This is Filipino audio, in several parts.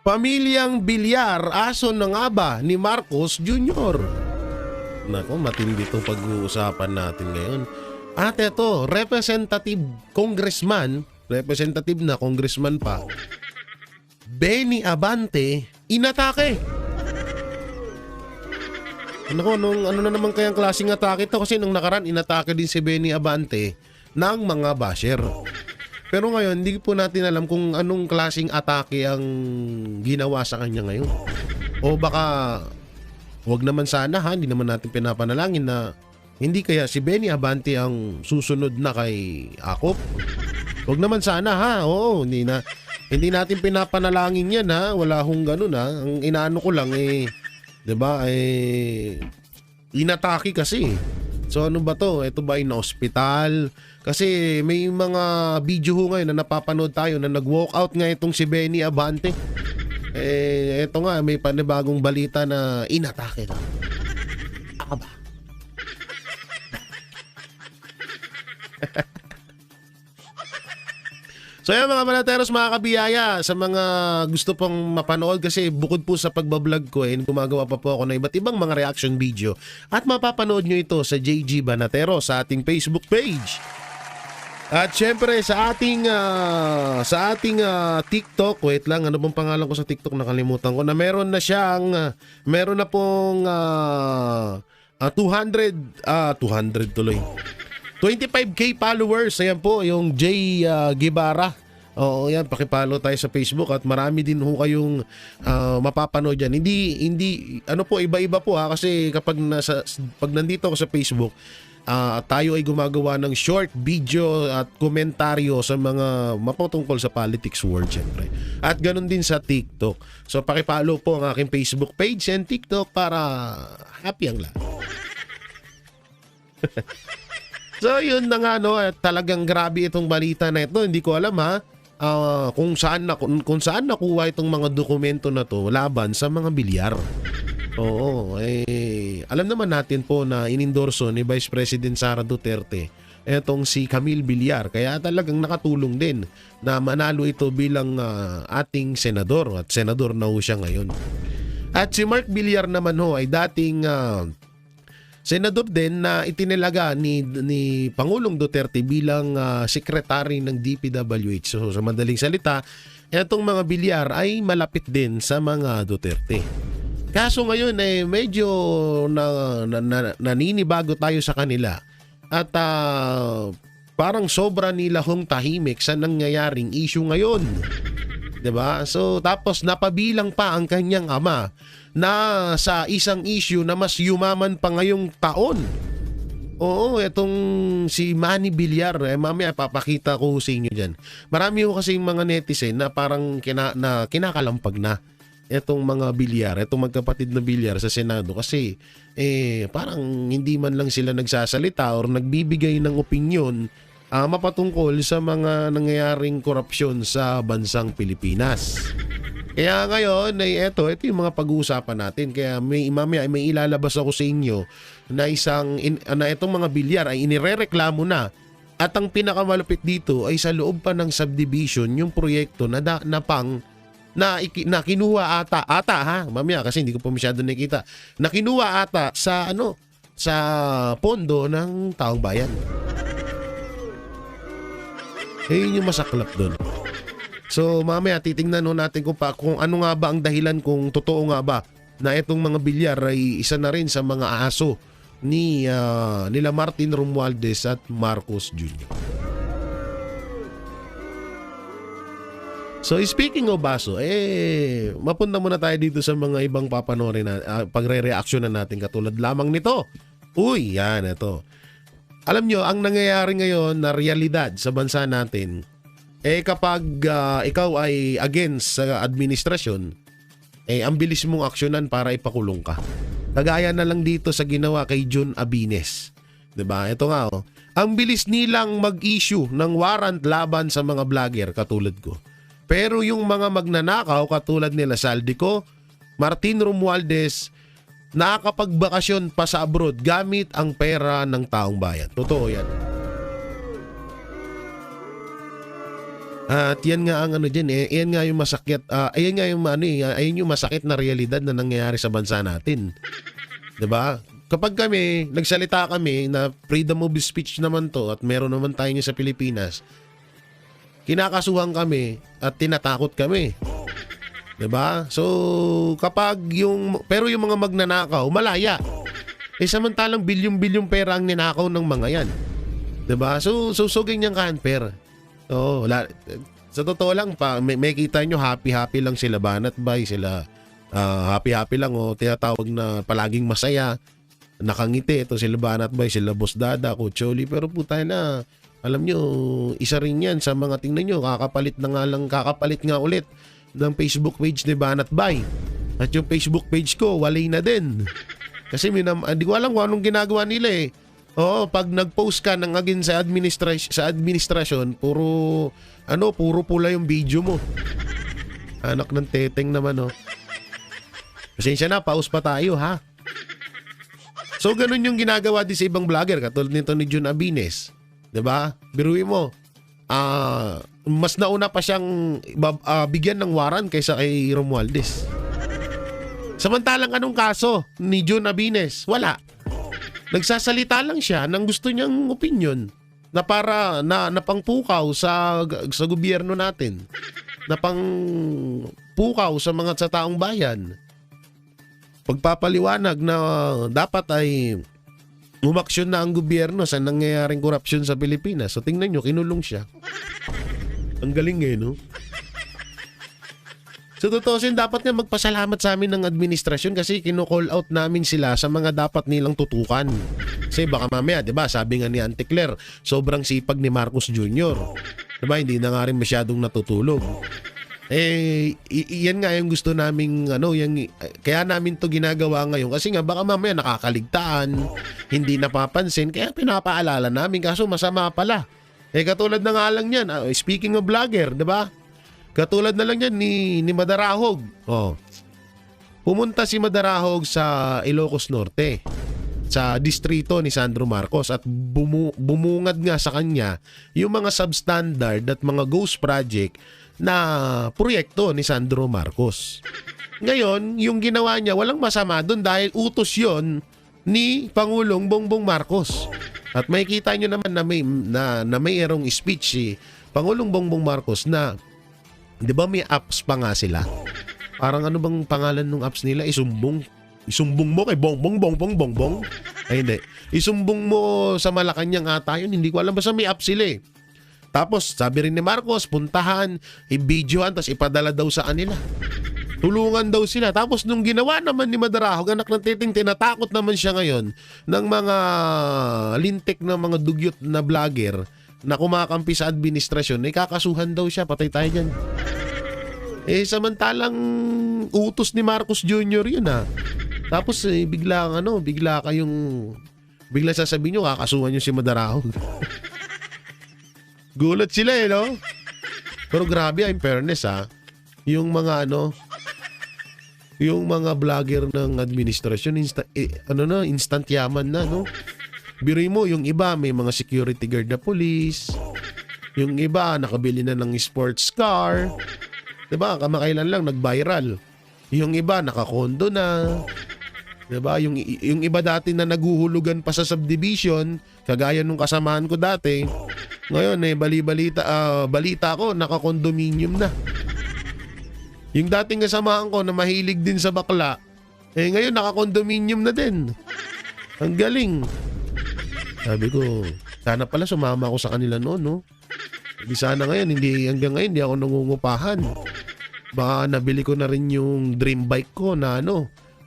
Pamilyang Bilyar, aso na nga ba ni Marcos Jr.? Nako, matindi itong pag-uusapan natin ngayon. At ito, representative na congressman pa, Benny Abante, inatake. Ano na naman kayang klaseng atake ito? Kasi nung nakaraan, inatake din si Benny Abante ng mga basher. Pero ngayon, hindi po natin alam kung anong klaseng atake ang ginawa sa kanya ngayon. O baka, wag naman sana ha, hindi naman natin pinapanalangin na hindi kaya si Benny Abante ang susunod na kay Akop. Wag naman sana ha, oo, hindi natin pinapanalangin yan ha, wala hong ganun ha. Ang inaano ko lang diba, inatake kasi. So ano ba to? Ito ba ay na-hospital? Kasi may mga video ho ngayon na napapanood tayo na nag-walkout nga itong si Benny Abante. Ito nga, may panibagong balita na inatake na. Aba. So yan mga Banateros, mga kabiyaya, sa mga gusto pong mapanood, kasi bukod po sa pagbablog ko, gumagawa pa po ako ng iba't ibang mga reaction video at mapapanood nyo ito sa JG Banatero sa ating Facebook page. At syempre sa ating TikTok, wait lang, ano bang pangalan ko sa TikTok, nakalimutan ko na meron na pong 200 tuloy. 25k followers. Ayan po yung Jay Guevara. Oo, yan, pakipollow tayo sa Facebook at marami din ho kayong mapapanood yan. Hindi ano po, iba-iba po ha, kasi pag nandito ako sa Facebook, tayo ay gumagawa ng short video at komentaryo sa mga mapatungkol sa politics world syempre. At ganun din sa TikTok. So pakipollow po ang aking Facebook page and TikTok para happy ang lahat. So yun na nga no, talagang grabe itong balita na ito. Hindi ko alam ha kung saan nakuha itong mga dokumento na to laban sa mga bilyar. Oo, alam naman natin po na inendorso ni Vice President Sara Duterte etong si Camille Villar, kaya talagang nakatulong din na manalo ito bilang ating senador, at senador na ho siya ngayon. At si Mark Villar naman ho ay dating senador din na itinilaga ni Pangulong Duterte bilang secretary ng DPWH. So sa madaling salita, itong mga Villar ay malapit din sa mga Duterte. Kaso ngayon medyo naninibago tayo sa kanila at parang sobra nila hong tahimik sa nangyayaring issue ngayon. 'Di ba? So tapos napabilang pa ang kanyang ama na sa isang issue na mas yumaman pa ngayong taon. Oo, itong si Manny Villar, mamaya papakita ko sa inyo dyan. Marami ko kasi mga netizen na parang kinakalampag na itong mga Villar, itong magkapatid na Villar sa Senado, kasi parang hindi man lang sila nagsasalita or nagbibigay ng opinyon mapatungkol sa mga nangyayaring korupsyon sa bansang Pilipinas. Kaya ngayon ito yung mga pag-uusapan natin. Kaya may ilalabas ako sa inyo na itong mga Villar ay inirereklamo na, at ang pinakamalupit dito ay sa loob pa ng subdivision yung proyekto na kinuha ata ha, mamaya kasi hindi ko pa masyado nakita, na kinuha ata sa pondo ng taong bayan. Yun yung masaklap doon. So mamaya titingnan natin kung ano nga ba ang dahilan, kung totoo nga ba na itong mga Villar ay isa na rin sa mga aso nila Martin Romualdez at Marcos Jr. So speaking of aso, mapunta muna tayo dito sa mga ibang papanoorin na pagre-reaction na natin, katulad lamang nito. Uy, yan ito. Alam nyo, ang nangyayari ngayon na realidad sa bansa natin, kapag ikaw ay against sa administrasyon, ang bilis mong aksyonan para ipakulong ka. Kagaya na lang dito sa ginawa kay Jun Abines. 'Di ba? Ito nga ang bilis nilang mag-issue ng warrant laban sa mga vlogger katulad ko. Pero yung mga magnanakaw katulad nila Saldico, Martin Romualdez, nakakapagbakasyon pa sa abroad gamit ang pera ng taong bayan. Totoo yan. At yan nga ang ano dyan, yan nga yung masakit, ayan nga yung ano, ayan yung masakit na realidad na nangyayari sa bansa natin. 'Di ba? Kapag kami, nagsalita kami na freedom of speech naman to at meron naman tayo niya sa Pilipinas, kinakasuhan kami at tinatakot kami. 'Di ba? So, pero yung mga magnanakaw, malaya. Samantalang bilyong-bilyong pera ang ninakaw ng mga yan. 'Di ba? So ganyan ka-unfair. Oo, sa totoo lang may kita nyo happy lang sila Banat Bay, sila happy lang tinatawag na palaging masaya, nakangiti ito sila Banat Bay, sila Boss Dada, Kucholi, pero puta na alam nyo, isa rin yan sa mga tingnan nyo, kakapalit nga ulit ng Facebook page ni Banat Bay. At yung Facebook page ko, walay na din. Kasi hindi ko alam kung anong ginagawa nila eh. Oo, pag nag-post ka ng agin sa administrasyon, puro pula yung video mo. Anak ng teteng naman, oh. Pasensya na, pause pa tayo, ha? So, ganun yung ginagawa din sa ibang vlogger, katulad nito ni Jun Abines. 'Di ba? Biruin mo. Mas nauna pa siyang bigyan ng waran kaysa kay Romualdez. Samantalang anong kaso ni Jun Abines? Wala. Nagsasalita lang siya ng gusto niyang opinion na para na pangpukaw sa gobyerno natin. Na pangpukaw sa taong bayan. Pagpapaliwanag na dapat ay umaksyon na ang gobyerno sa nangyayaring korupsyon sa Pilipinas. So tingnan nyo, kinulong siya. Ang galing no? So tutusin, dapat nga magpasalamat sa amin ng administrasyon kasi kino-call out namin sila sa mga dapat nilang tutukan. Kasi baka mamaya, 'di ba? Sabi nga ni Auntie Claire, sobrang sipag ni Marcos Jr. 'Di ba? Hindi na nga rin masyadong natutulog. Yan nga yung gusto naming kaya namin 'to ginagawa ngayon kasi nga baka mamaya nakakaligtaan, hindi napapansin, kaya pinapaalala namin kaso masama pala. Katulad na nga lang yan, speaking of vlogger, 'di ba? Katulad na lang yan ni Madarahog. Pumunta si Madarahog sa Ilocos Norte, sa distrito ni Sandro Marcos at bumungad nga sa kanya yung mga substandard at mga ghost project na proyekto ni Sandro Marcos. Ngayon, yung ginawa niya, walang masama doon dahil utos yon ni Pangulong Bongbong Marcos. At makikita nyo naman na may erong speech si Pangulong Bongbong Marcos na 'di ba may apps pa nga sila? Parang ano bang pangalan ng apps nila? Isumbong mo kay Bongbong. Ay hindi. Isumbong mo sa Malacanang ata yun. Hindi ko alam, basta may app sila eh. Tapos sabi rin ni Marcos, puntahan, i-videoan, tapos ipadala daw sa kanila. Tulungan daw sila. Tapos nung ginawa naman ni Madarahog, anak ng titing, tinatakot naman siya ngayon ng mga lintik na mga dugyot na vlogger na kumakampi sa administrasyon, kakasuhan daw siya, patay tayo dyan. Samantalang utos ni Marcos Jr. yun Tapos bigla sasabihin nyo, kakasuhan nyo si Madarahog. Gulat sila no? Pero grabe in fairness yung mga yung mga vlogger ng administrasyon, instant yaman na, no? Biruin mo, yung iba may mga security guard na police. Yung iba nakabili na ng sports car. 'Di ba? Kamakailan lang nag-viral. Yung iba nakakondo na. 'Di ba? Yung iba dati na naguhulugan pa sa subdivision, kagaya nung kasamaan ko dati. Ngayon balita ko naka-condominium na. Yung dating kasamaan ko na mahilig din sa bakla, ngayon naka-condominium na din. Ang galing. Sabi ko, sana pala sumama ako sa kanila noon, no? Hindi sana hanggang ngayon, hindi ako nangungupahan. Baka nabili ko na rin yung dream bike ko na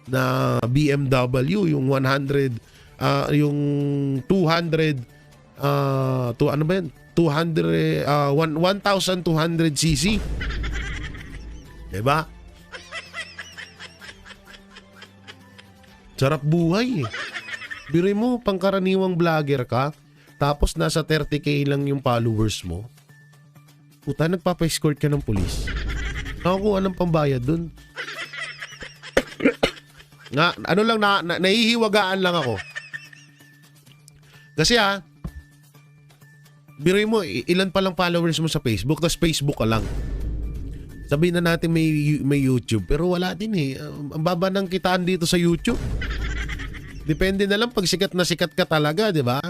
na BMW, yung 100, yung 200, 1,200cc. Diba? Sarap buhay eh. Biruin mo, pangkaraniwang vlogger ka, tapos nasa 30K lang yung followers mo. Puta, nagpapa-escort ka ng pulis. Nakakuha ng pambayad dun. nahihiwagaan lang ako. Kasi biruin mo, ilan pa lang followers mo sa Facebook, tapos Facebook ka lang. Sabihin na natin may YouTube, pero wala din eh. Ang baba ng kitaan dito sa YouTube. Depende na lang pag sikat na sikat ka talaga, di ba?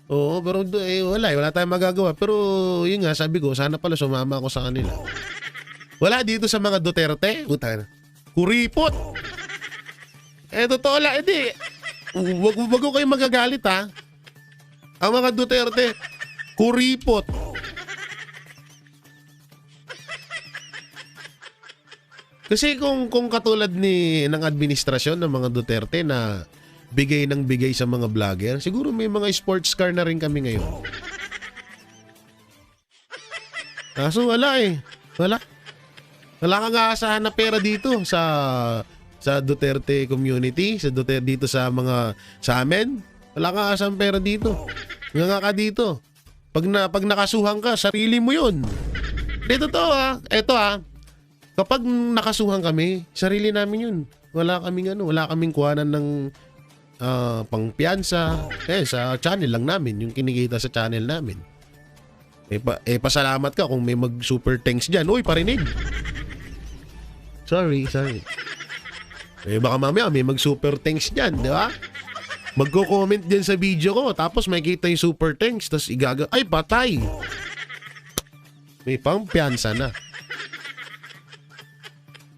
Oo, pero wala tayong magagawa. Pero yun nga, sabi ko, sana pala sumama ako sa kanila. Wala dito sa mga Duterte. Kuripot. Totoo lang, hindi. Wag ko kayong magagalit ha. Ang mga Duterte, kuripot. Kasi kung katulad ng administrasyon ng mga Duterte na bigay ng bigay sa mga vlogger, siguro may mga sports car na rin kami ngayon. Kaso wala eh. Wala kang aasahan na pera dito sa Duterte community, dito sa amin. Wala kang aasahan pera dito. Nga ka dito. Pag nakasuhan ka, sarili mo yun. Dito to ha. Eto ha. Kapag nakasuhan kami, sarili namin yun. Wala kaming kuhanan ng pangpiyansa. Sa channel lang namin, yung kinikita sa channel namin. Pasalamat ka kung may mag-super thanks dyan. Uy, parinig. Sorry. Baka mamaya may mag-super thanks dyan, di ba? Magko-comment dyan sa video ko, tapos makikita yung super thanks, tapos ay, patay. May pangpiyansa na.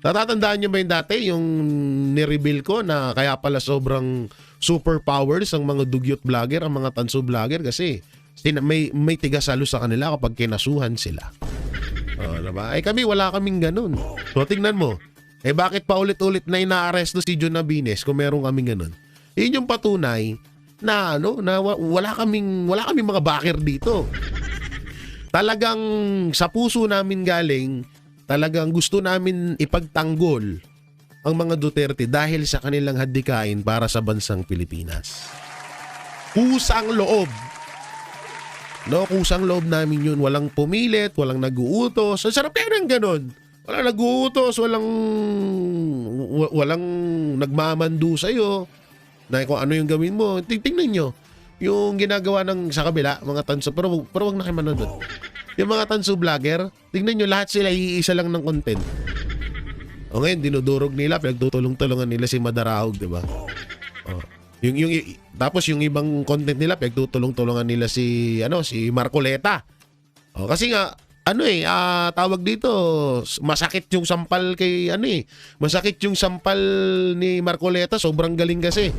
Natatandaan nyo ba yung dati, yung nireveal ko na kaya pala sobrang superpowers ang mga dugyot vlogger, ang mga tanso vlogger kasi may tigasalo sa kanila kapag kinasuhan sila. Diba? Kami wala kaming ganun. So tingnan mo, bakit pa ulit-ulit na inaaresto si John Nabines kung meron kaming ganun? Yun yung patunay na wala kaming mga backer dito. Talagang sa puso namin galing, talagang gusto namin ipagtanggol ang mga Duterte dahil sa kanilang hadikain para sa bansang Pilipinas. Kusang loob. Kusang loob namin yun. Walang pumilit, walang nag-uutos. Ang sarap yan ng ganun. Walang nag-uutos, walang nagmamandu sa'yo na kung ano yung gawin mo. Tingnan nyo yung ginagawa sa kabila, mga tanso. Pero wag na kayo manood. Yung mga tanso vlogger, tingnan nyo, lahat sila iisa lang ng content. O ngayon, dinudurog nila, pinagtutulong-tulungan nila si Madarahog, di ba? Tapos yung ibang content nila, pinagtutulong-tulungan nila si Marcoleta. Kasi nga, tawag dito, masakit yung sampal masakit yung sampal ni Marcoleta, sobrang galing kasi.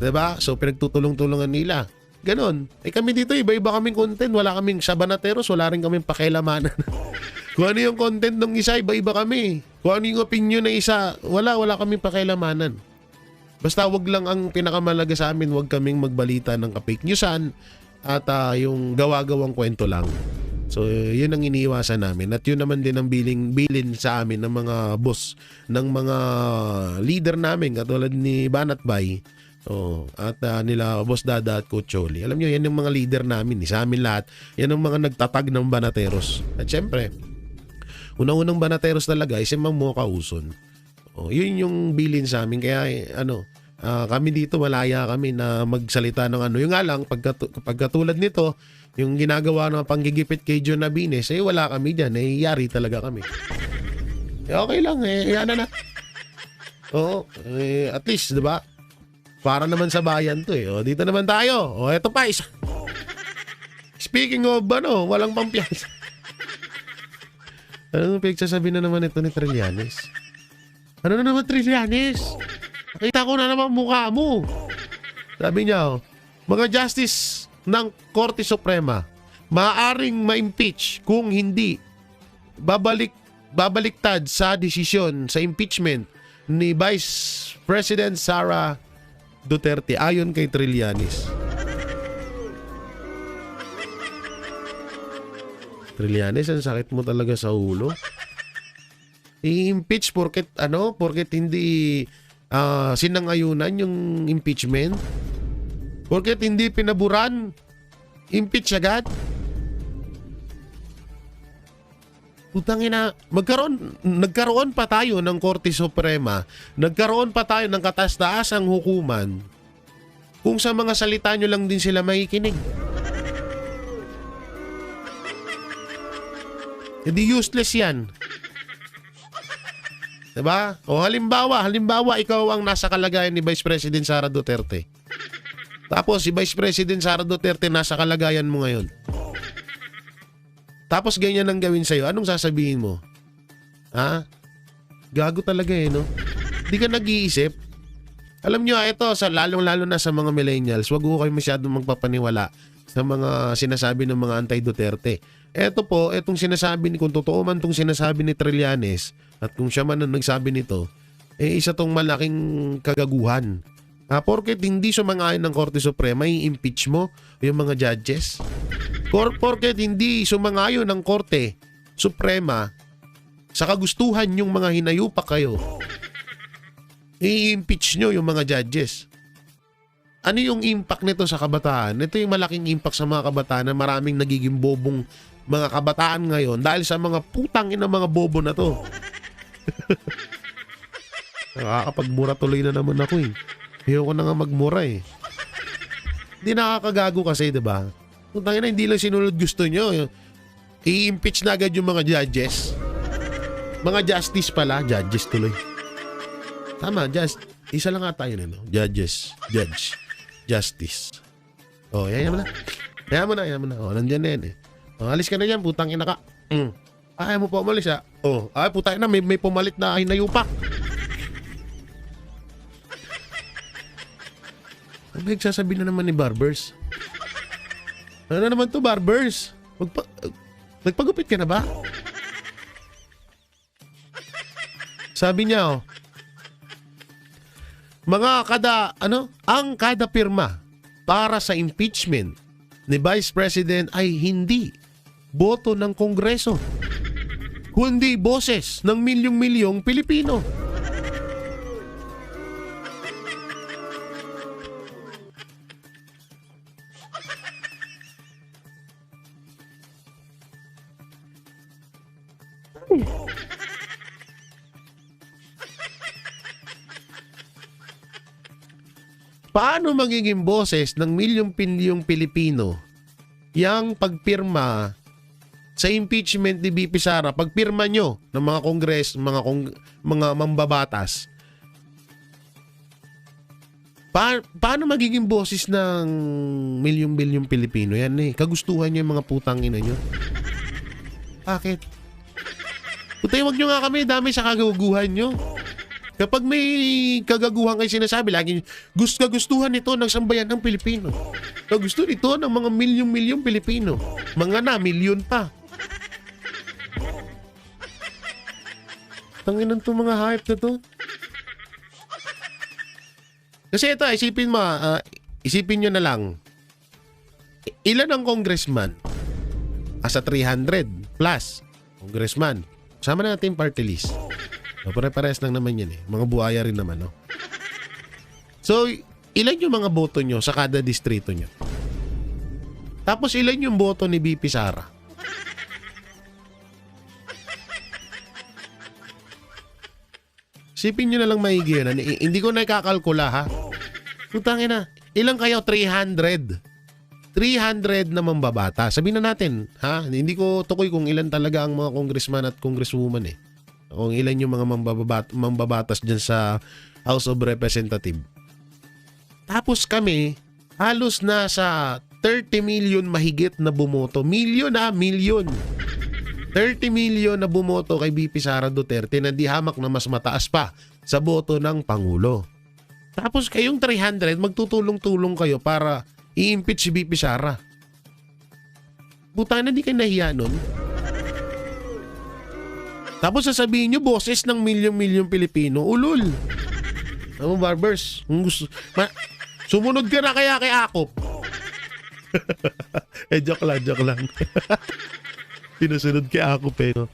Di ba? So, pinagtutulong-tulungan nila. Ganon. Kami dito, iba-iba kaming content. Wala kaming Sabanateros, wala rin kaming pakialamanan. Kung ano yung content ng isa, iba-iba kami. Kung ano yung opinion ng isa, wala kaming pakialamanan. Basta wag lang ang pinakamalaga sa amin, wag kaming magbalita ng ka-fake newsan at yung gawa-gawang kwento lang. So, yun ang iniiwasan namin. At yun naman din ang bilin sa amin ng mga boss, ng mga leader namin, katulad ni Banat Bay. At nila Boss Dada at Coach Choli. Alam nyo, yan yung mga leader namin, sa amin lahat. Yan ang mga nagtatag ng Banateros. At syempre, unang-unang Banateros talaga ay si Mang Mocha Uson. Yun yung bilin sa amin. Kaya kami dito, malaya kami na magsalita ng yung nga lang, pagkatulad nito, yung ginagawa ng panggigipit kay John Nabines, wala kami dyan. Yari talaga kami. Okay lang, yan na. At least, diba? Para naman sa bayan to dito naman tayo. Eto pa isa. Speaking of walang pampiyansa. Ano pinagsasabi na naman ito ni Trillanes? Ano na naman Trillanes? Nakita ko na naman mukha mo. Sabi niya, mga justice ng Korte Suprema maaaring ma-impeach kung hindi babaliktad sa desisyon sa impeachment ni Vice President Sara Duterte ayon kay Trillanes. Trillanes, ang sakit mo talaga sa ulo. I-impeach porket hindi sinangayunan yung impeachment. Porket hindi pinaburan, impeach agad. Putangina, nagkaroon pa tayo ng Korte Suprema, nagkaroon pa tayo ng kataas-taasang hukuman kung sa mga salita nyo lang din sila makikinig. Hindi useless yan. Diba? O halimbawa, ikaw ang nasa kalagayan ni Vice President Sara Duterte. Tapos si Vice President Sara Duterte nasa kalagayan mo ngayon. Tapos ganyan ang gawin sa'yo. Anong sasabihin mo? Ha? Gago talaga no? Di ka nag-iisip. Alam nyo, ito, lalong-lalo na sa mga millennials, wag ko kayo masyadong magpapaniwala sa mga sinasabi ng mga anti-Duterte. Ito po, itong sinasabi kung totoo man itong sinasabi ni Trillanes at kung siya man ang nagsabi nito, isa tong malaking kagaguhan. Porket hindi sumang-ayon ng Korte Suprema, i-impeach mo yung mga judges. Porket hindi sumang-ayon ng Korte Suprema sa kagustuhan yung mga hinayupak kayo, i-impeach nyo yung mga judges. Ano yung impact nito sa kabataan? Ito yung malaking impact sa mga kabataan na maraming nagiging bobong mga kabataan ngayon dahil sa mga putang ina mga bobo na to. Nakakapagmura tuloy na naman ako eh. Ayoko na nga magmura eh. Hindi nakakagago kasi, diba? Putang ina, hindi lang sinunod gusto nyo. I-impeach na agad yung mga judges. Mga justice pala. Judges tuloy. Tama, isa lang nga tayo no? Judges. Judge. Justice. O, yan mo na. Yan mo na. O, nandyan na yan eh. O, alis ka na yan, putang ina ka. Ayaw mo pa umalis ha. O, putang ina, may pumalit na hinayupak. Ang nagsasabi na naman ni Barbers. Ano naman to, Barbers? Nagpagupit ka na ba? Sabi niya, ang kada pirma para sa impeachment ni Vice President ay hindi boto ng Kongreso, kundi boses ng milyong-milyong Pilipino. Paano magiging boses ng milyong-pilyong Pilipino yang pagpirma sa impeachment ni BP Sara, pagpirma nyo ng mga kongres, mga mambabatas? Paano magiging boses ng milyong-milyong Pilipino? Yan eh, kagustuhan nyo yung mga putang ina nyo. Bakit? Putay, wag nyo nga kami, dami sa kagaguhan nyo. Kapag may kagaguhan kayo sinasabi, laging kagustuhan ito ng sambayan ng Pilipino. Kagustuhan ito ng mga milyong-milyong Pilipino. Mga na, milyon pa. Tanginan to mga hype na to. Kasi ito, isipin nyo na lang. Ilan ang congressman? Asa 300 plus congressman. Sama na natin party list. Pare-pares lang naman yan eh. Mga buhaya rin naman, no? So, ilan yung mga boto nyo sa kada distrito nyo? Tapos ilan yung boto ni BP Sara? Sipin nyo na lang maigi yun. Hindi ko na ikakalkula, ha? Putangin na. Ilan kayo? 300. 300 na mambabata. Sabihin na natin, ha? Hindi ko tukoy kung ilan talaga ang mga congressman at congresswoman eh. Kung ilan yung mga mambabatas dyan sa House of Representatives. Tapos kami, halos nasa 30 million mahigit na bumoto. Million. 30 million na bumoto kay BP Sara Duterte na di hamak na mas mataas pa sa boto ng Pangulo. Tapos kayong 300, magtutulong-tulong kayo para i-impeach si BP Sara. Buta na, di kayo nahiya nun. Tapos sasabihin nyo, boses ng milyong-milyong Pilipino. Ulul. Ano, Barbers? Sumunod ka na kaya kay Akop. Joke lang. Sinusunod kay Akop eh, no?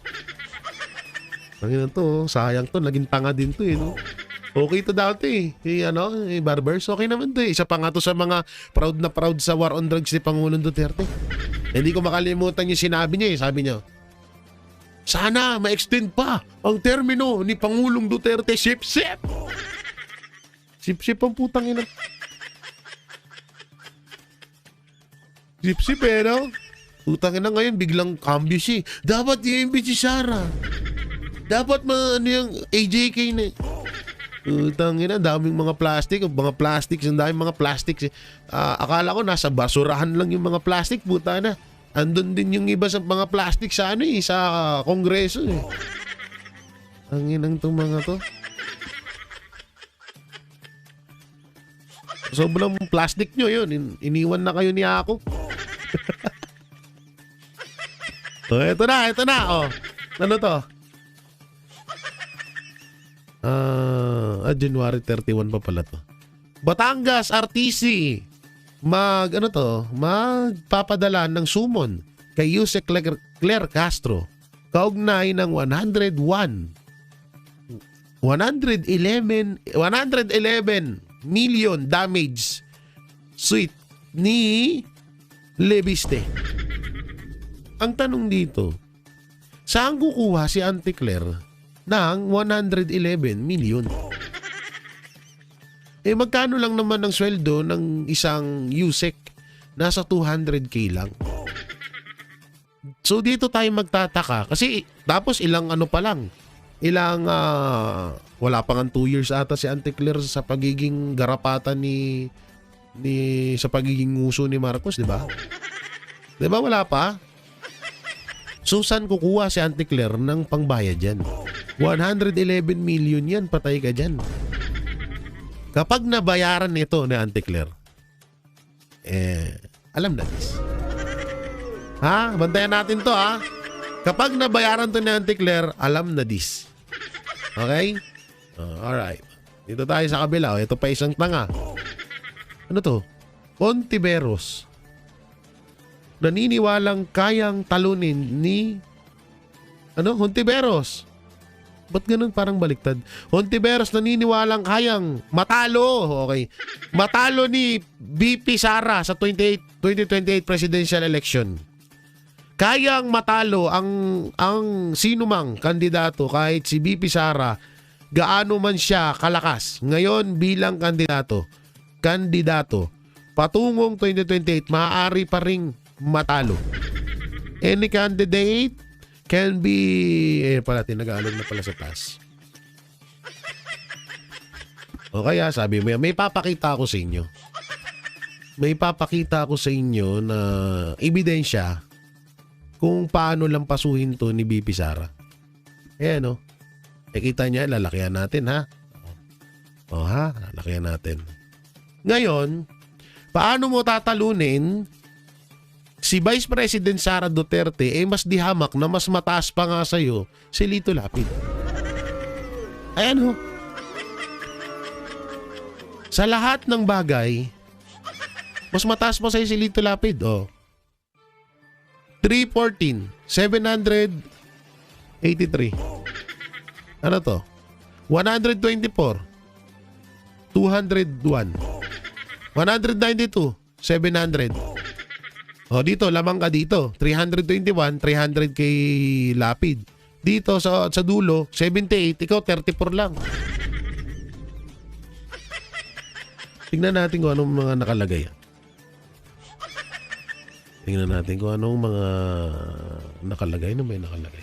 Ang to, sayang to. Naging tanga din to eh, no? Okay to dati eh. Barbers, okay naman to eh. Isa pa nga to sa mga proud na proud sa war on drugs ni Pangulong Duterte. Hindi ko makalimutan yung sinabi niya eh. Sabi niya, sana ma-extend pa ang termino ni Pangulong Duterte. Sip-sip! Sip-sip ang putang ina. Sip-sip eh, no? Utang na ngayon, biglang cambio siya. Dapat i-impeach si Sara. Dapat ano yung AJK na. Utang ina, daming mga plastics, ang daming mga plastics. Akala ko nasa basurahan lang yung mga plastic, puta na. Andun din yung iba sa mga plastic sa sa kongreso eh. Ang inang tong mga to. Sobrang plastic nyo yun. Iniwan na kayo ni ako. So, ito na. Oh. Ano to? January 31 pa pala to. Batangas RTC magpapadala ng sumon kay Yusek Claire Castro kaugnay ng 111 million damage suit ni Lebiste. Ang tanong dito, saan kukuha si Auntie Claire ng 111 million? Magkano lang naman ang sweldo ng isang Yusek? Nasa 200k lang. So dito tayo magtataka kasi tapos ilang ano pa lang. Wala pa nga 2 years ata si Auntie Claire sa pagiging garapatan sa pagiging nguso ni Marcos, di ba? Di ba wala pa? So saan kukuha si Auntie Claire ng pangbayad yan? 111 million yan, patay ka dyan. Kapag nabayaran nito ni Auntie Claire, alam na this. Bantayan natin to Kapag nabayaran to ni Auntie Claire, alam na this. Okay? Alright. Dito tayo sa kabila. Ito pa isang tanga. Ano to? Ontiveros. Naniniwalang kayang talunin ni Hontiveros. Ba't ganun parang baliktad? Hontiveros naniniwalang kayang matalo. Okay. Matalo ni VP Sara sa 2028 presidential election. Kayang matalo ang sinumang kandidato kahit si VP Sara gaano man siya kalakas. Ngayon bilang kandidato patungong 2028 maaari pa ring matalo. Any candidate can be tinagalog na pala sa taas. O kaya sabi mo yan, may papakita ako sa inyo. May papakita ako sa inyo na ebidensya kung paano lang pasuhin to ni BP Sara. Ayan kita niya, lalakihan natin lalakihan natin. Ngayon, paano mo tatalunin si Vice President Sara Duterte mas dihamak na mas mataas pa nga sa'yo si Lito Lapid. Ayan sa lahat ng bagay, mas mataas pa sa'yo si Lito Lapid. 314, 783. Ano to? 124, 201, 192, 700. Dito, lamang ka dito. 321, 300 kay Lapid. Dito sa dulo, 78, ikaw 34 lang. Tingnan natin kung anong mga nakalagay. Tingnan natin kung anong mga nakalagay na may nakalagay.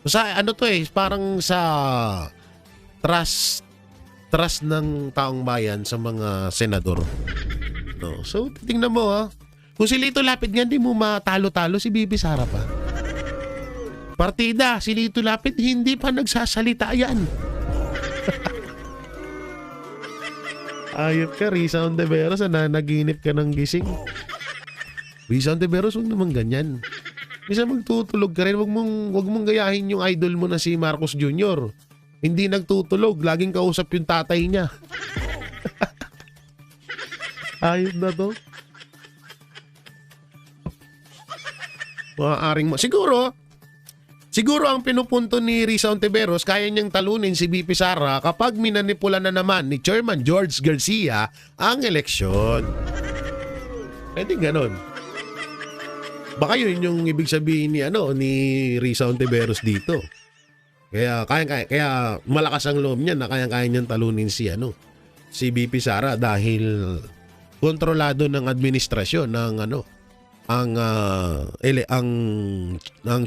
Sa parang sa trust ng taong bayan sa mga senador. So, tingnan mo kung si Lito Lapid nga, hindi mo matalo-talo si BP Sara pa. Partida, si Lito Lapid, hindi pa nagsasalita yan. Ayop ka, Risa Ontiveros, naginip ka ng gising. Risa Ontiveros, huwag naman ganyan. Isa magtutulog ka rin, wag mong gayahin yung idol mo na si Marcos Jr. Hindi nagtutulog, laging kausap yung tatay niya. Ayop na to. Maaaring siguro ang pinupunto ni Risa Ontiveros, kaya niyang talunin si BP Sara kapag minanipula na naman ni Chairman George Garcia ang eleksyon. Pwede ganon. Baka yun yung ibig sabihin ni Risa Ontiveros dito. Kaya malakas ang loob niya na kaya niyang talunin si BP Sara dahil kontrolado ng administrasyon ang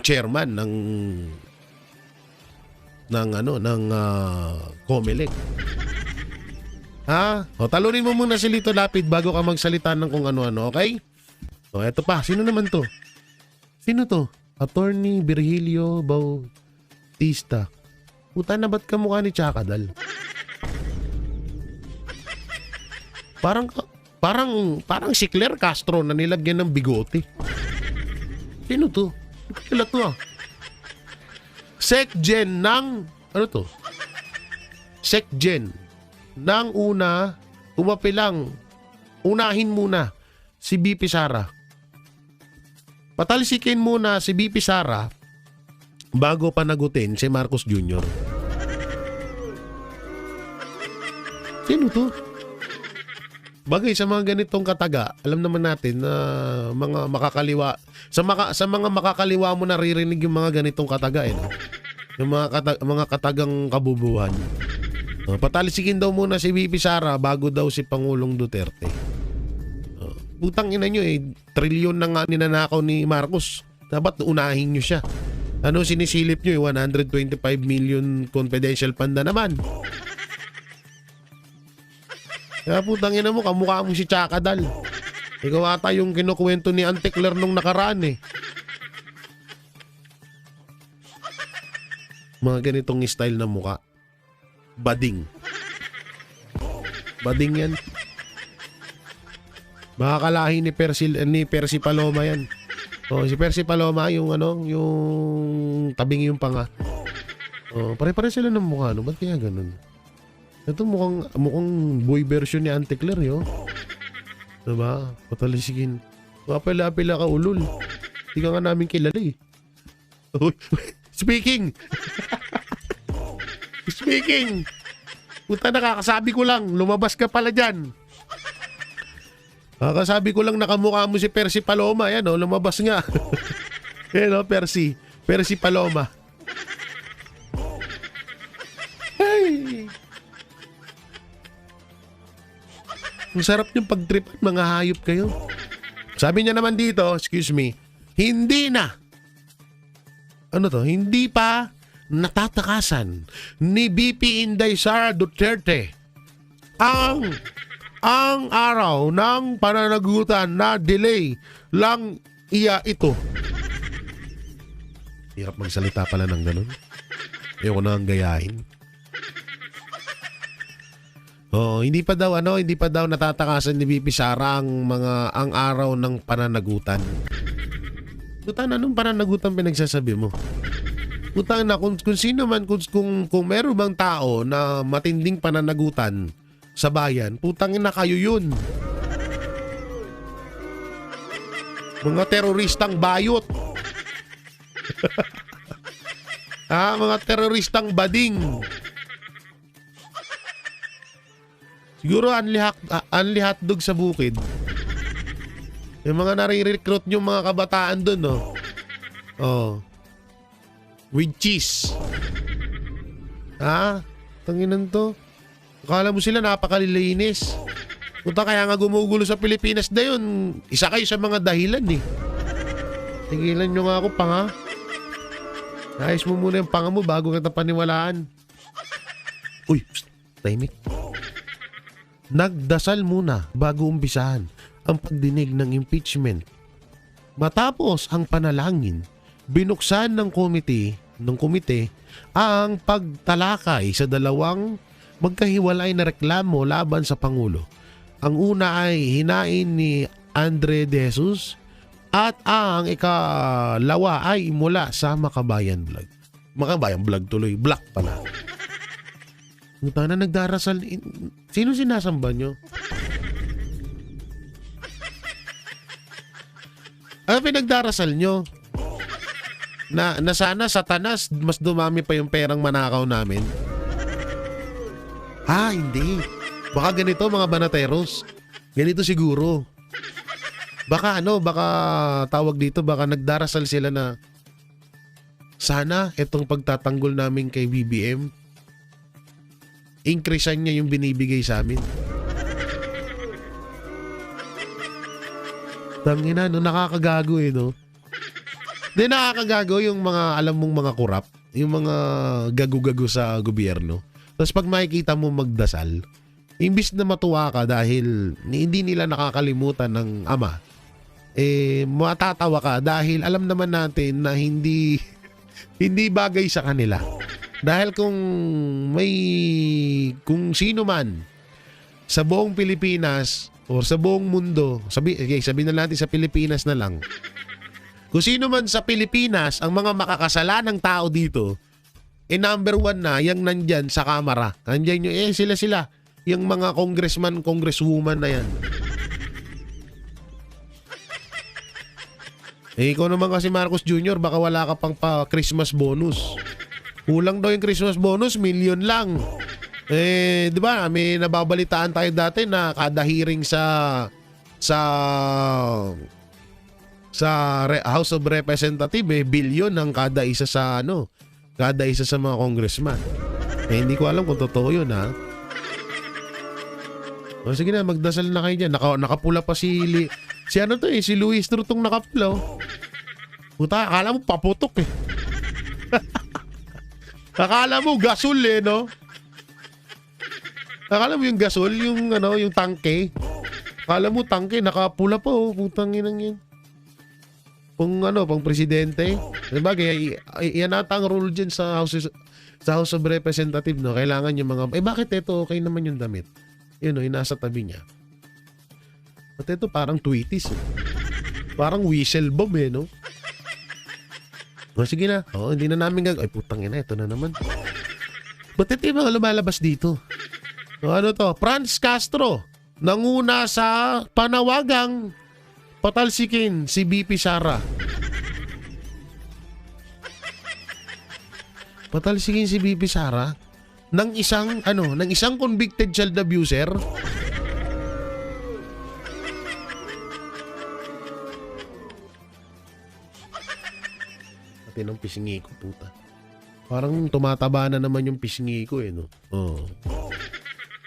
chairman ng COMELEC. Ha? O, talunin mo muna si Lito Lapid bago ka magsalita ng kung ano-ano, okay? O, eto pa. Sino naman to? Sino to? Attorney Virgilio Bautista. Puta na, ba't kamukha ni Chakadal? Parang si Claire Castro na nilagyan ng bigote. Sino to? Kila to ah. Secgen ng... Ano to? Secgen ng una, tumapilang. Unahin muna si BP Sara. Patalsikin muna si BP Sara bago panagutin si Marcos Jr. Sino to? Bagay sa mga ganitong kataga, alam naman natin na mga makakaliwa, sa mga makakaliwa mo naririnig yung mga ganitong kataga no? Yung mga katagang kabubuhan. Patalsikin daw muna si BP Sara bago daw si Pangulong Duterte. Putang ina nyo trilyon na nga ninanakaw ni Marcos. Dapat unahin nyo siya. Ano sinisilip nyo 125 million confidential fund na naman. Kaya putang ina mo, kamukha mo si Chakadal. Ikaw ata yung kinukwento ni Auntie Claire nung nakaraan Mga ganitong style na muka. Bading. Bading yan. Makakalahi ni Percy Paloma yan. Oh, si Percy Paloma yung tabing yung panga. Oh, pare-pare sila ng mukha, no? Ba't kaya ganun? Ito mukhang boy version ni Auntie Claire, yo. Diba? Patalisikin. Apela-apela ka ulol. Hindi ka nga namin kilala Speaking! Speaking! Puta, nakakasabi ko lang, lumabas ka pala dyan. Nakakasabi ko lang nakamukha mo si Percy Paloma. Yan lumabas nga. Yan Percy Paloma. Hey! Ang sarap niyong pagtripan, mga hayop kayo. Sabi niya naman dito, excuse me, hindi pa natatakasan ni BP Inday Sara Duterte ang araw ng pananagutan na delay lang ito. Hirap magsalita pala ng ganun. Ayoko na ang gayahin. Hindi pa daw natatakasan ni BP Sara ang araw ng pananagutan. Putan, anong pananagutan pinagsasabi mo? Putan na kung sino man kung meron bang tao na matinding pananagutan sa bayan, putangin na kayo yun. Mga teroristang bayot. Mga teroristang bading. Siguro anli hotdog sa bukid. Yung mga nare-recruit yung mga kabataan doon, no? With cheese. Tanginan to. Akala mo sila napakalilinis. Punta kaya nga gumugulo sa Pilipinas na yun. Isa kayo sa mga dahilan Tigilan nyo nga ako, panga. Ayos mo muna yung panga mo bago kita paniwalaan. Uy, tahimik. Nagdasal muna bago umpisahan ang pagdinig ng impeachment. Matapos ang panalangin, binuksan ng komite ang pagtalakay sa dalawang magkahiwalay na reklamo laban sa Pangulo. Ang una ay hinain ni Andre De Jesus at ang ikalawa ay mula sa Makabayan Vlog. Makabayan Vlog tuloy, black pala. Punta na nagdarasal. Sino sinasamba nyo? Ano pinagdarasal nyo? Na sana Satanas mas dumami pa yung perang manakaw namin? Hindi. Baka ganito mga banateros. Ganito siguro. Baka tawag dito, baka nagdarasal sila na sana itong pagtatanggol namin kay BBM, increasean niya yung binibigay sa amin. Tangina, no, nakakagago no. Di nakakagago yung mga alam mong mga kurap, yung mga gago-gago sa gobyerno. Tapos pag makikita mo magdasal, imbis na matuwa ka dahil hindi nila nakakalimutan ng ama, matatawa ka dahil alam naman natin na hindi bagay sa kanila. Dahil kung sino man sa buong Pilipinas o sa buong mundo, sabihin na natin sa Pilipinas na lang, kung sino man sa Pilipinas ang mga makakasalanang tao dito, number one na yung nandyan sa kamera. Nandyan yung, sila. Yung mga congressman, congresswoman na yan. Ikaw naman kasi Marcos Jr., baka wala ka pang Christmas bonus. Kulang daw yung Christmas bonus, million lang. Di ba, may nababalitaan tayo dati na kada hearing sa House of Representatives, billion ang kada isa sa mga congressman. Hindi ko alam kung totoo yun, ha. O sige na, magdasal na kayo dyan. Nakapula pa si Luis Trutong nakapula. Puta, akala mo paputok eh. Akala mo gasol no? Akala mo yung gasol, yung tangke. Akala mo tangke, nakapula pa putang inang yan. Pang presidente. Diba, kaya yan ata ang rule dyan sa House of Representatives, no? Kailangan yung mga, bakit ito okay naman yung damit? Yun, yung nasa tabi niya. At ito parang tweeties, parang whistle bomb, no? O, sige na. Hindi na namin ay, putang ina, ito na naman. Ba't ito yung mga lumalabas dito? Ano to? Franz Castro, nanguna sa panawagang patalsikin si BP Sara. Patalsikin si BP Sara ng isang convicted child abuser. Pati ng pisngi ko, puta. Parang tumataba na naman yung pisngi ko, no?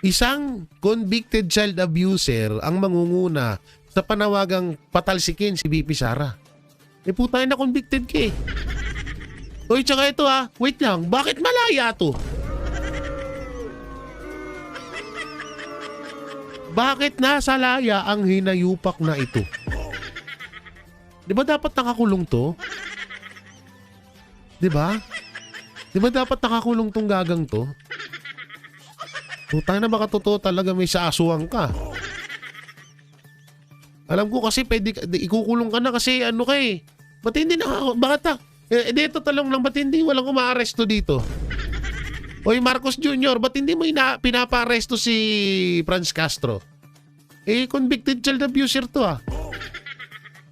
Isang convicted child abuser ang mangunguna sa panawagang patalsikin si BP Sara. Puta na convicted ka eh. Uy, tsaka ito wait lang, bakit malaya to? Bakit nasa laya ang hinayupak na ito? Di ba dapat nakakulong to? Di ba? Di ba dapat nakakulong tong gagang to? Puta na, baka totoo talaga may saasuhan ka. Alam ko kasi ikukulong ka na kasi ba't hindi dito talong lang, ba't hindi walang umaaresto dito? Oy Marcos Jr., ba't hindi mo pinapa-aresto si Franz Castro? Convicted child abuser to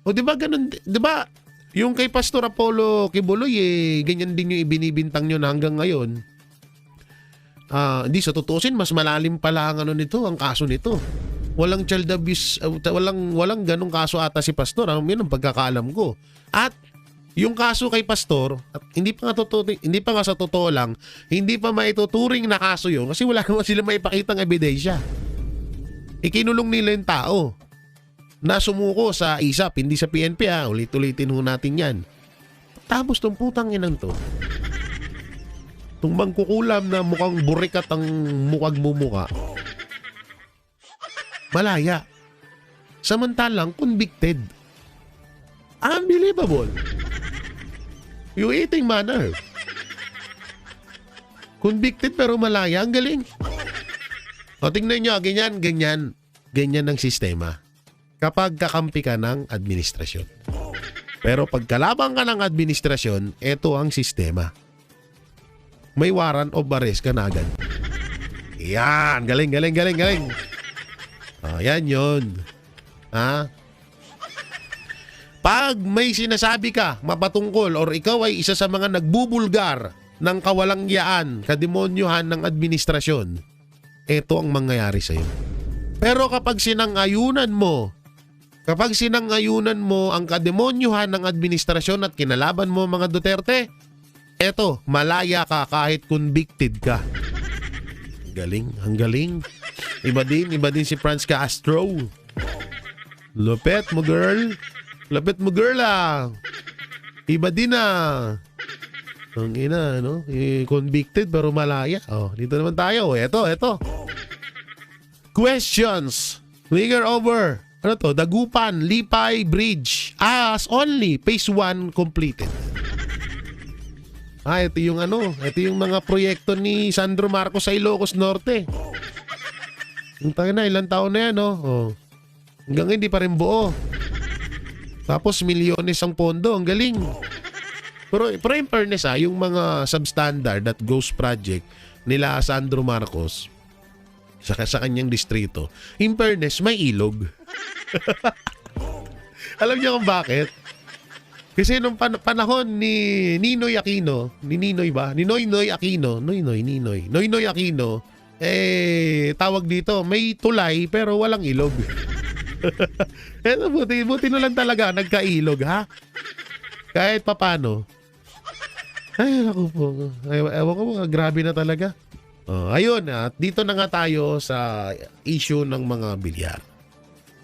O di ba ganun, di ba? Yung kay Pastor Apollo Kibuloy ganyan din yung ibinibintang nyo na hanggang ngayon. Hindi sa tutusin, mas malalim pala ang ang kaso nito. Walang child abuse, walang ganung kaso ata si Pastor. Yun ang pagkakaalam ko. At yung kaso kay Pastor, at hindi pa nga sa totoo lang, hindi pa maituturing na kaso yun kasi wala naman sila maipakitang ebidensya. Ikinulong nila yung tao na sumuko sa ISAP, hindi sa PNP ulit-ulitin ho natin yan. Tapos tong putang inang to, itong mangkukulam na mukhang burikat ang mukhang mumuka, malaya. Samantalang convicted. Unbelievable. Yung eating manner. Convicted pero malaya. Ang galing. Tingnan nyo, ganyan ang sistema. Kapag kakampi ka ng administrasyon. Pero pag kalabang ka ng administrasyon, ito ang sistema. May warrant of arrest ka na agad. Yan. Galing. Yan yun. Pag may sinasabi ka mapatungkol or ikaw ay isa sa mga nagbubulgar ng kawalangyaan, kademonyohan ng administrasyon, ito ang mangyayari sa iyo. Pero kapag sinangayunan mo ang kademonyohan ng administrasyon at kinalaban mo mga Duterte, eto, malaya ka kahit convicted ka. Ang galing. Iba din si Franz Castro. Lupet mo, girl. Lupet mo, girl, ah. Iba din, ah. Ang ina, no? Convicted pero malaya. Oh, dito naman tayo. Ito. Questions. Winger over. Ano to? Dagupan, Lipay Bridge. As only. Phase 1 completed. Ito yung ano. Ito yung mga proyekto ni Sandro Marcos sa Ilocos Norte. Yung tayo na, ilang taon na yan, no? Oh. Hanggang hindi pa rin buo. Tapos milyones ang pondo. Ang galing. Pero in fairness, yung mga substandard at ghost project nila Sandro Marcos sa kanyang distrito, in fairness, may ilog. Alam niyo kung bakit? Kasi nung panahon ni Ninoy Aquino, Ninoy Aquino, tawag dito, may tulay pero walang ilog. buti na lang talaga nagkailog, ha? Kahit papano. Ay, naku po. Ewan ko, grabe na talaga. Ayun, at dito na nga tayo sa issue ng mga bilyar.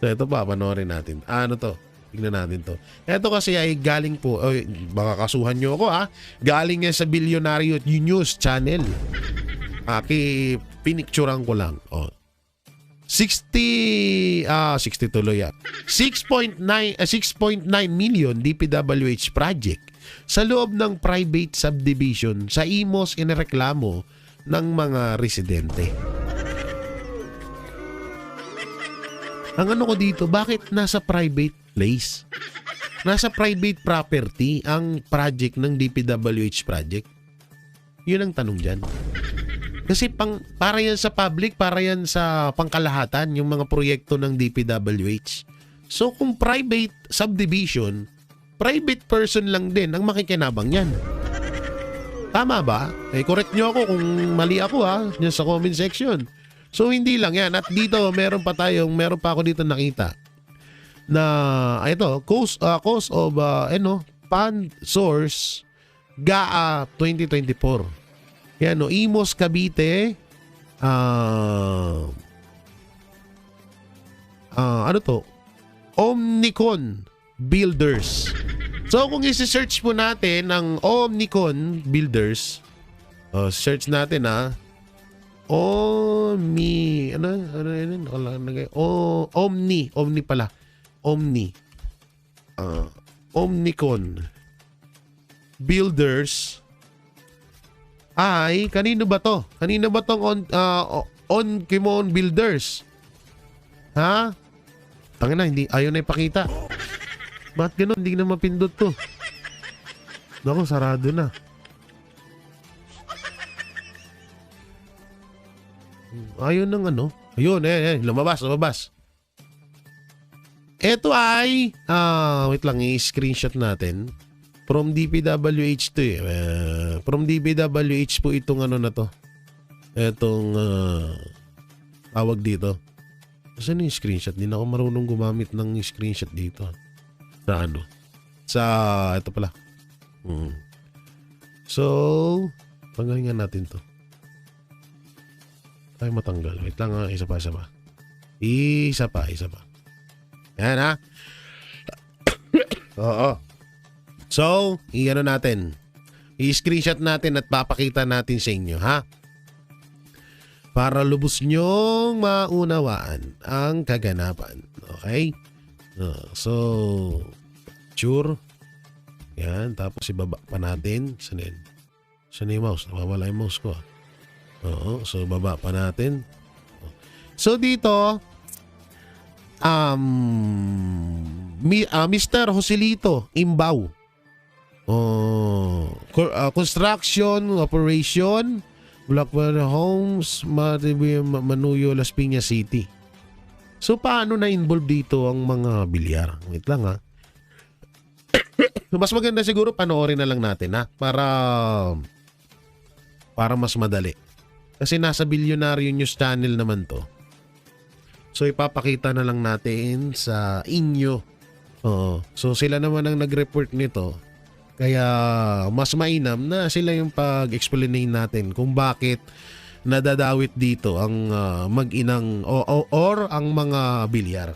So, ito pa, panoorin natin. Ano to? Tingnan natin to. Ito kasi ay galing po, baka kasuhan nyo ako, ha? Galing yan sa Bilyonaryo News Channel. Pinicturean ko lang. 60 tuloy yan. 6.9 million DPWH project sa loob ng private subdivision sa Imos inireklamo ng mga residente. Ang ano ko dito, bakit nasa private place? Nasa private property ang project ng DPWH project? Yun ang tanong dyan. Kasi para yan sa public, para yan sa pangkalahatan, yung mga proyekto ng DPWH. So kung private subdivision, private person lang din ang makikinabang yan. Tama ba? Correct nyo ako kung mali ako, ha, yan sa comment section. So hindi lang yan. At dito meron pa ako dito nakita na ito, cost of fund source GAA 2024. Yan, no, Imos Cavite, Omnicon Builders. So kung isi-search po natin ang Omnicon Builders, search natin, Omni pala. Omnicon Builders ay kanino ba to? Kanino ba tong Kimon Builders? Ha? Tangina, hindi ayaw na ipakita. Bakit gano'n? Hindi na mapindot to. Naku, sarado na. Ayaw ng ano. Ayun, lumabas. Ito ay, wait lang, i-screenshot natin. From DPWH to from DPWH po itong ano na to. Itong tawag dito. Saan yung screenshot? Hindi na ako marunong gumamit ng screenshot dito. Sa ano? Sa ito pala. So, tanggalin nga natin to. Ay, matanggal. Wait lang, isa pa. Isa pa. Yan, ha? Oo. So, i-ano natin. I-screenshot natin at papakita natin sa inyo, ha? Para lubos nyong maunawaan ang kaganapan. Okay? So, picture. Yan. Tapos ibaba pa natin. Saan yung mouse? Nawawala yung mouse ko. Oo. So, baba pa natin. So, dito, Mr. Joselito Imbao. Construction, operation, Blackwater Homes, Manuyo, Las Piñas City. So, paano na-involve dito ang mga bilyar? Wait lang, ha? Mas maganda siguro panoorin na lang natin, ha? Para mas madali. Kasi nasa Bilyonaryo News Channel naman to. So, ipapakita na lang natin sa inyo. So, sila naman ang nag-report nito. Kaya mas mainam na sila yung pag-explain natin kung bakit nadadawit dito ang mag-inang or ang mga bilyar.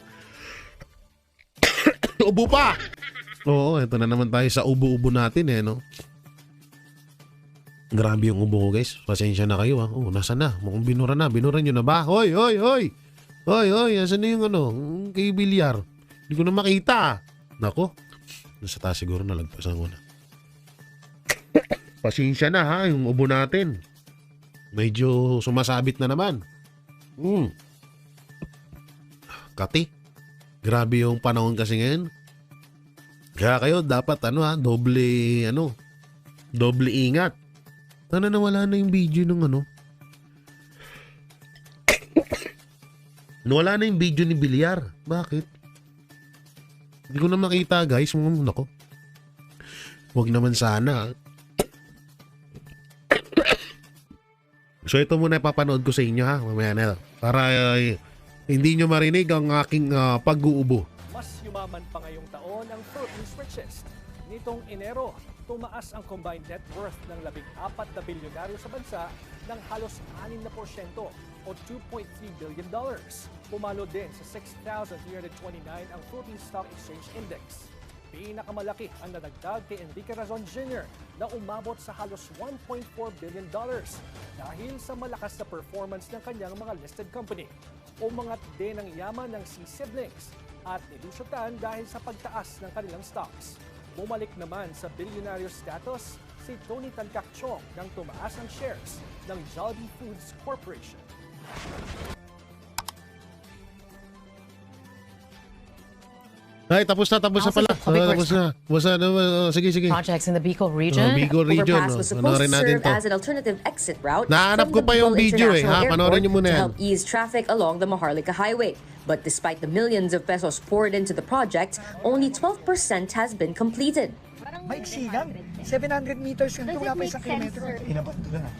Ubo pa! Oo, ito na naman tayo sa ubo-ubo natin no? Grabe yung ubo ko guys. Pasensya na kayo Oh, nasa na? Mukhang binura na. Binura nyo na ba? Hoy! Hoy! Asan na yung kay Bilyar? Hindi ko na makita. Nako. Nasa taas siguro nalagpasan ko na. Pasensya na ha, yung ubo natin. Medyo sumasabit na naman. Kati. Grabe yung panahon kasi ngayon. Kaya kayo dapat doble ingat. Sana nawala na yung video ng nawala na yung video ni Bilyar. Bakit? Hindi ko na makita guys. Nako. Huwag naman sana. So ito muna ipapanood ko sa inyo ha. Mamaya na. Para hindi nyo marinig ang aking pag-uubo. Mas yumaman pa ngayong taon ang Philippines richest. Nitong Enero, tumaas ang combined net worth ng 14 na bilyonaryo sa bansa ng halos 6% o $2.3 billion. Pumalo din sa 6,329 ang Philippine Stock Exchange Index. Pinakamalaki ang nadagdag kay Enrique Razon Jr. na umabot sa halos $1.4 billion dahil sa malakas na performance ng kanyang mga listed company. Umangat din ang yaman ng C-siblings at nilusutan dahil sa pagtaas ng kanilang stocks. Bumalik naman sa bilyonaryo status si Tony Tancacchong nang tumaas ang shares ng Jollibee Foods Corporation. Ay, tapos na pala. Tapos na. Sige. Projects in the Bicol region. Bicol region. Overpass was supposed to serve as an alternative exit route Nahanap from ko the pa yung Bicol video International Panoorin nyo Airport muna to yan. help ease traffic along the Maharlika Highway. But despite the millions of pesos poured into the project, only 12% has been completed. Maiksi lang. 700 meters yung wala pa isang kilometro. Inabot doon na.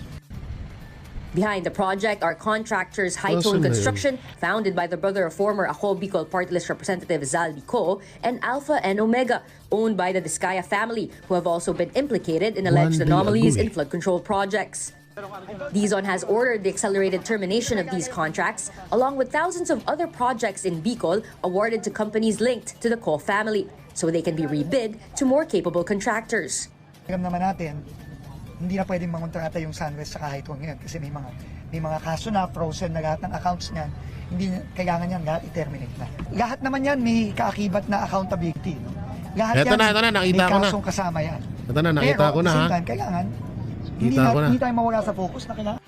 Behind the project are contractors Hightone Construction, founded by the brother of former Ako Bicol Party List Representative Zal Bico, and Alpha and Omega, owned by the Discaya family, who have also been implicated in alleged anomalies in flood control projects. Dizon has ordered the accelerated termination of these contracts, along with thousands of other projects in Bicol awarded to companies linked to the Co family, so they can be rebid to more capable contractors. Alam naman natin, hindi na pwedeng mangontrata yung Sunwest sa Hightone ngayon kasi may mga kaso na, frozen na lahat ng accounts niyan. Hindi kailangan yan lahat i-terminate na. Lahat naman yan may kaakibat na accountability. No? Lahat Ito yan na, nakita may ko na. kasong kasama yan. Ito na, nakita ko na ha. Time, kailangan, hindi tayo mawala sa focus na kailangan.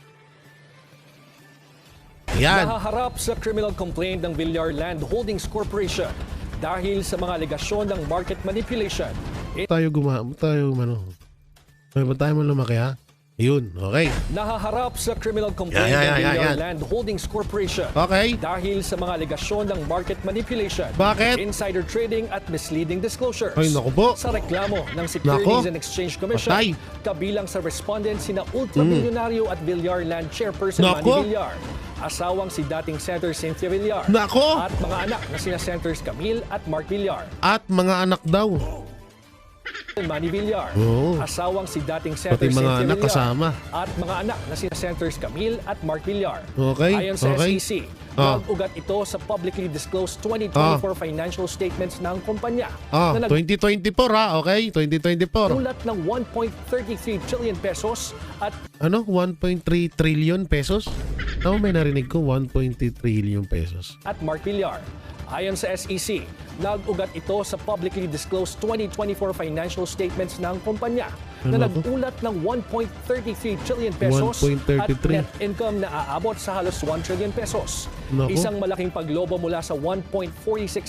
Yan. Nahaharap sa criminal complaint ng Villar Land Holdings Corporation dahil sa mga alegasyon ng market manipulation. Tayo lumaki ha. Yun, okay. Nahaharap sa criminal complaint ng Villar Land Holdings Corporation Okay. dahil sa mga alegasyon ng market manipulation, Bakit? insider trading at misleading disclosures. Ay, naku po. Sa reklamo ng Securities Naku. and Exchange Commission, Patay. kabilang sa respondents sina ultra-bilyonaryo at Villar Land Chairperson Naku. Manny Villar, asawang si dating Senator Cynthia Villar, Naku. at mga anak na sina Senators Camille at Mark Villar. At mga anak daw. Manny Villar, Oo. asawang si dating Senator Pati mga Cynthia anak Villar, kasama. at mga anak na sina Senators Camille at Mark Villar. Okay, Ayon sa okay. SEC, Ah. nag-ugat ito sa publicly disclosed 2024 financial statements ng kumpanya na 2024 ha, okay? 2024. nagtulat ng 1.33 trillion pesos at 1.3 trillion pesos? May narinig ko, 1.3 trillion pesos. Mark Villar. Ayon sa SEC, nag-ugat ito sa publicly disclosed 2024 financial statements ng kumpanya na nag-ulat ng 1.33 trillion pesos at 1.33. net income na aabot sa halos 1 trillion pesos. Naku. Isang malaking paglobo mula sa 1.46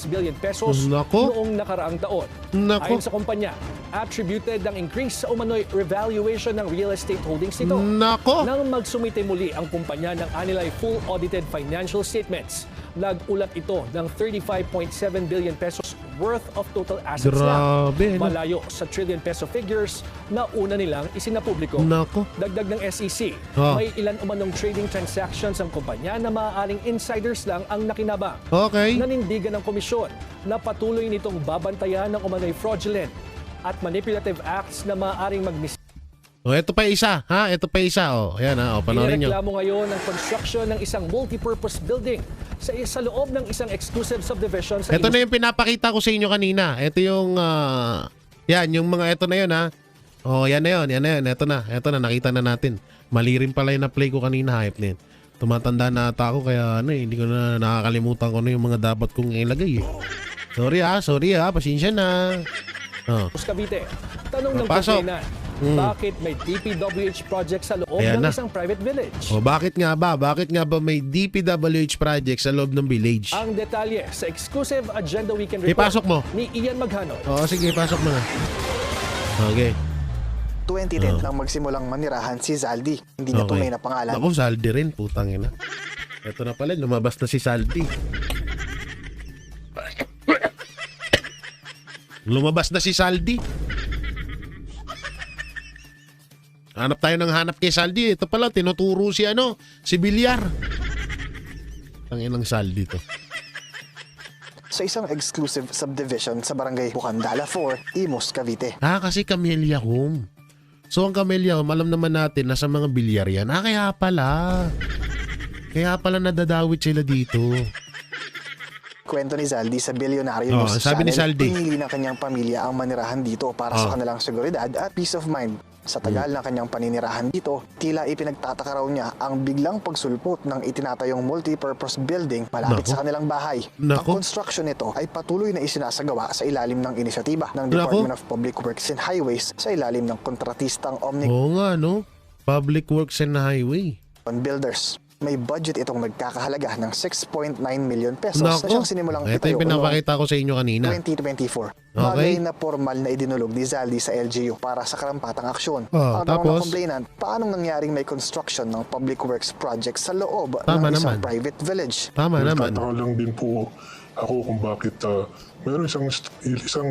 billion pesos Naku. noong nakaraang taon. Naku. Ayon sa kumpanya, attributed ang increase sa umano'y revaluation ng real estate holdings nito. Nako! Nang magsumite muli ang kumpanya ng anilay full audited financial statements, nag-ulat ito ng 35.7 billion pesos worth of total assets Grabe, lang. no? Malayo sa trillion peso figures na una nilang isinapubliko. Nako. Dagdag ng SEC, Ah. may ilan umanong trading transactions ang kumpanya na maaaring insiders lang ang nakinabang. Okay. Nanindigan ng komisyon na patuloy nitong babantayan ng umano'y fraudulent at manipulative acts na maaaring Ito pa isa, ha? Ito pa isa, Ayan, ha? Panoorin nyo. Inireklamo ngayon ang construction ng isang multipurpose building sa loob ng isang exclusive subdivision sa Ito na yung pinapakita ko sa inyo kanina. Ito yung, yan, yung mga ito na yun ha. Oh, yan na yun. Ito na, nakita na natin. Mali rin pala yung na-play ko kanina, hype na yun. Tumatanda na ata ako kaya hindi ko na nakakalimutan ko na yung mga dapat kong ilagay eh. Sorry pasensya na. Oh. Cavite. Tanong ng Pasok. complainant, bakit may DPWH project sa loob Ayan ng na. isang private village? O bakit nga ba may DPWH project sa loob ng village? Ang detalye sa exclusive Agenda Weekend Ipasok mo. ni Ian Maghanoy. Oo, sige, pasok mo na. Okay. 2010 lang magsimulang manirahan si Zaldi. Hindi niya tunay na pangalan. Ako, Saldi rin, putang ina. Ito na pala, lumabas na si Saldi. Lumabas na si Saldi. Hanap tayo ng hanap kay Saldi. Ito pala, tinuturo si Bilyar. Ang inang Saldi to. Sa isang exclusive subdivision sa barangay Bukandala 4, Imus, Cavite. Kasi Camellia Home. So ang Camellia Home, alam naman natin na sa mga bilyar yan. Kaya pala nadadawit sila dito. Kwento ni Zaldi sa Billionaire News sabi ni Channel, Zaldi. pinili ng kanyang pamilya ang manirahan dito para sa kanilang seguridad at peace of mind. Sa tagal ng kanyang paninirahan dito, tila ipinagtataka raw niya ang biglang pagsulpot ng itinatayong multi-purpose building malapit sa kanilang bahay. Ang construction nito ay patuloy na isinasagawa sa ilalim ng inisyatiba ng Department of Public Works and Highways sa ilalim ng kontratistang Omni Oo nga, no? Public Works and Highway. Builders. May budget itong nagkakahalaga ng 6.9 million pesos na siyang sinimulang ito yung itayo pinapakita ko sa inyo kanina. 2024. Bagay na formal na idinulog ni Zaldi sa LGU para sa karampatang aksyon. Ang tanong ng complainant, paanong nangyaring may construction ng public works project sa loob ng isang private village? Tama naman. Nagtataka lang din po ako kung bakit mayroon isang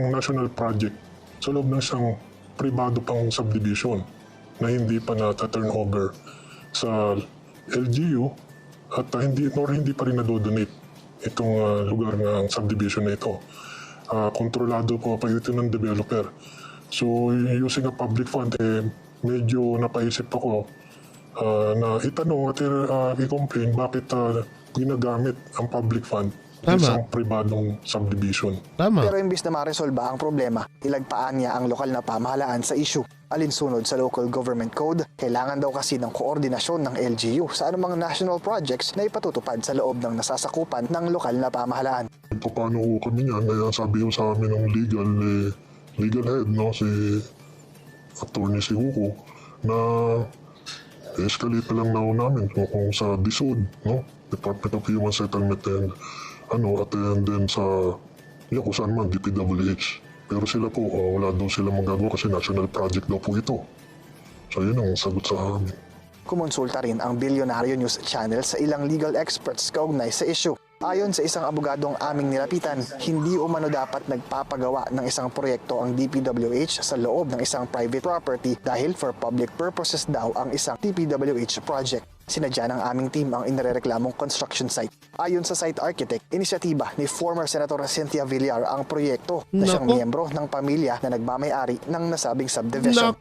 national project sa loob ng isang privado pang subdivision na hindi pa na-turnover sa LGU at hindi pa rin nadodonate itong lugar ng subdivision na ito. Kontrolado po pa ito ng developer. So using a public fund, medyo napaisip ako na itanong at i-complain bakit ginagamit ang public fund sa isang pribadong subdivision. Pero imbis na ma-resolba ang problema, ilagpaan niya ang lokal na pamahalaan sa issue. Alinsunod sa Local Government Code, kailangan daw kasi ng koordinasyon ng LGU sa anumang national projects na ipatutupad sa loob ng nasasakupan ng lokal na pamahalaan. Paano kami niyan? Kaya sabi ko sa amin ng legal head, no, si attorney si Hugo, na escalate na lang na namin kung sa DSUD, no, Department of Human Settlement and then sa kung saan man, DPWH. Pero sila po, wala daw sila magagawa kasi national project daw po ito. So yun ang sagot sa amin. Kumonsulta rin ang Billionaire News Channel sa ilang legal experts kaugnay sa issue. Ayon sa isang abogadong aming nilapitan, hindi umano dapat nagpapagawa ng isang proyekto ang DPWH sa loob ng isang private property dahil for public purposes daw ang isang DPWH project. Sinadya ng aming team ang inirereklamong construction site. Ayon sa site architect, inisyatiba ni former Senator Cynthia Villar ang proyekto na siyang miyembro ng pamilya na nagmamay-ari ng nasabing subdivision.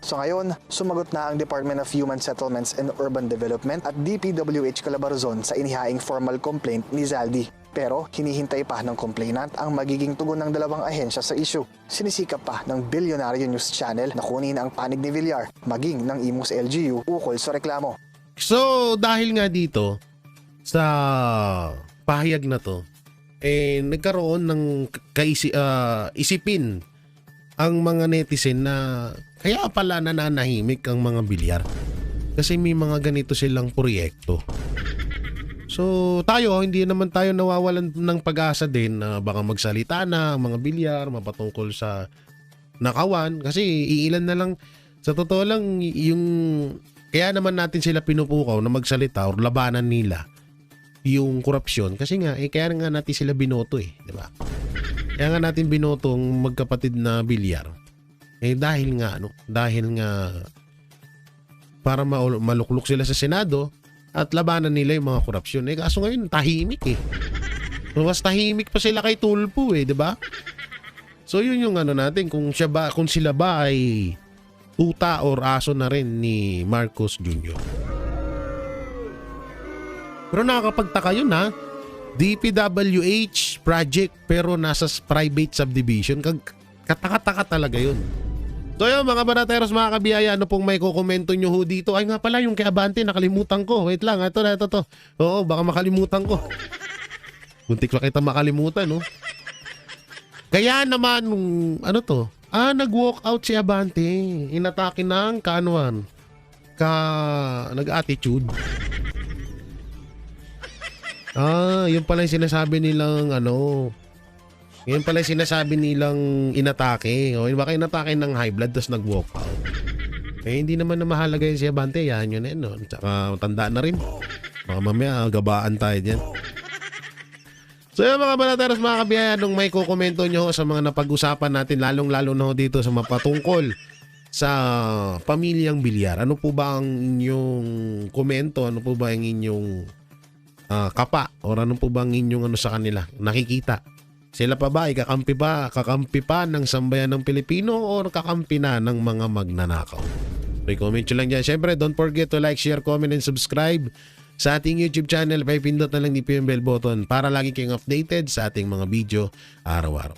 So ngayon, sumagot na ang Department of Human Settlements and Urban Development at DPWH Calabarzon sa inihaing formal complaint ni Zaldi. Pero hinihintay pa ng complainant ang magiging tugon ng dalawang ahensya sa issue. Sinisikap pa ng Billionaire News Channel na kunin ang panig ni Villar, maging ng Imus LGU ukol sa reklamo. So dahil nga dito sa pahayag na to, nagkaroon ng isipin ang mga netizen na kaya pala nananahimik ang mga bilyar. Kasi may mga ganito silang proyekto. So tayo, hindi naman tayo nawawalan ng pag-asa din na baka magsalita na ang mga bilyar, mapatungkol sa nakawan. Kasi iilan na lang, sa totoo lang, yung kaya naman natin sila pinupukaw na magsalita o labanan nila yung korupsyon. Kasi nga, kaya nga natin sila binoto di ba? Kaya nga natin binoto ang magkapatid na bilyar. Dahil nga para maluklok sila sa Senado at labanan nila yung mga korupsyon. Kaso ngayon, tahimik So, mas tahimik pa sila kay Tulfo di ba? So, yun yung natin, kung sila ba ay tuta or aso na rin ni Marcos Jr. Pero nakakapagtaka yun ha. DPWH project pero nasa private subdivision. Kataka-taka talaga yun. So yun mga banateros, mga kabiyaya, ano pong may kukomento nyo ho dito? Ay nga pala, yung kay Abante, nakalimutan ko. Wait lang, ito. Oo, baka makalimutan ko. Muntik pa kita makalimutan, no? Kaya naman, nag-walk out si Abante. Inatake ng nag-attitude. Yun pala yung sinasabi nilang Yun pala yung sinasabi nilang inatake. O, baka inatake ng high blood tapos nag-walk out. Hindi naman na mahalaga yun si Abante. Yan yun no? Tsaka tanda na rin. Baka mamaya gabaan tayo dyan. So yun mga banateros, mga kabiyaya, nung may kukomento nyo sa mga napag-usapan natin, lalong-lalo na dito sa mapatungkol sa pamilyang Bilyar. Ano po ba ang inyong komento? Ano po ba ang inyong kapa? O ano po ba ang inyong sa kanila? Nakikita? Sila pa ba? Kakampi pa ng sambayan ng Pilipino o kakampi na ng mga magnanakaw? I-comment nyo lang dyan. Siyempre, don't forget to like, share, comment, and subscribe sa ating YouTube channel. Pindot na lang ni PM Bell button para lagi kayong updated sa ating mga video araw-araw.